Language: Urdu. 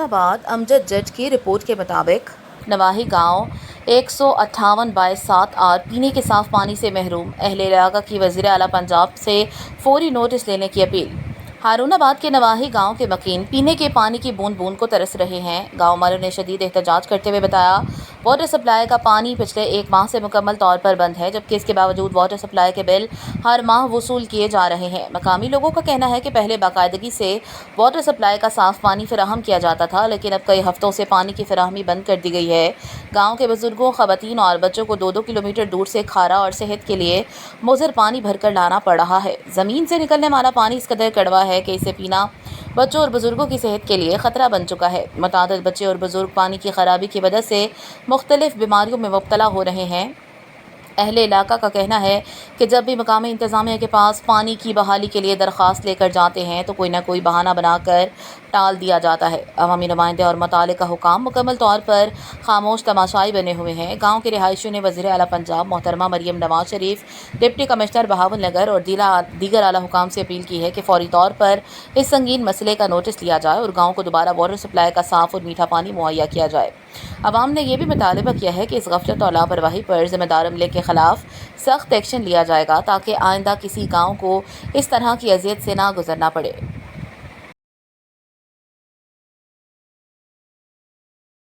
ہارون آباد امجد جج کی رپورٹ کے مطابق نواحی گاؤں 158/7 پینے کے صاف پانی سے محروم، اہل علاقہ کی وزیر اعلیٰ پنجاب سے فوری نوٹس لینے کی اپیل۔ ہارون آباد کے نواحی گاؤں کے مکین پینے کے پانی کی بوند بوند کو ترس رہے ہیں۔ گاؤں والوں نے شدید احتجاج کرتے ہوئے بتایا، واٹر سپلائی کا پانی پچھلے 1 ماہ سے مکمل طور پر بند ہے، جبکہ اس کے باوجود واٹر سپلائی کے بل ہر ماہ وصول کیے جا رہے ہیں۔ مقامی لوگوں کا کہنا ہے کہ پہلے باقاعدگی سے واٹر سپلائی کا صاف پانی فراہم کیا جاتا تھا، لیکن اب کئی ہفتوں سے پانی کی فراہمی بند کر دی گئی ہے۔ گاؤں کے بزرگوں، خواتین اور بچوں کو 2-2 کلومیٹر دور سے کھارا اور صحت کے لیے مضر پانی بھر کر لانا پڑ رہا ہے۔ زمین سے نکلنے والا پانی اس قدر کڑوا ہے کہ اسے پینا بچوں اور بزرگوں کی صحت کے لیے خطرہ بن چکا ہے۔ متعدد بچے اور بزرگ پانی کی خرابی کی وجہ سے مختلف بیماریوں میں مبتلا ہو رہے ہیں۔ اہل علاقہ کا کہنا ہے کہ جب بھی مقامی انتظامیہ کے پاس پانی کی بحالی کے لیے درخواست لے کر جاتے ہیں تو کوئی نہ کوئی بہانہ بنا کر ٹال دیا جاتا ہے۔ عوامی نمائندے اور متعلقہ حکام مکمل طور پر خاموش تماشائی بنے ہوئے ہیں۔ گاؤں کے رہائشیوں نے وزیر اعلیٰ پنجاب محترمہ مریم نواز شریف، ڈپٹی کمشنر بہاول نگر اور دیگر اعلیٰ حکام سے اپیل کی ہے کہ فوری طور پر اس سنگین مسئلے کا نوٹس لیا جائے اور گاؤں کو دوبارہ واٹر سپلائی کا صاف اور میٹھا پانی مہیا کیا جائے۔ عوام نے یہ بھی مطالبہ کیا ہے کہ اس غفلت اور لاپرواہی پر ذمہ دار عملے کے خلاف سخت ایکشن لیا جائے گا تاکہ آئندہ کسی گاؤں کو اس طرح کی اذیت سے نہ گزرنا پڑے۔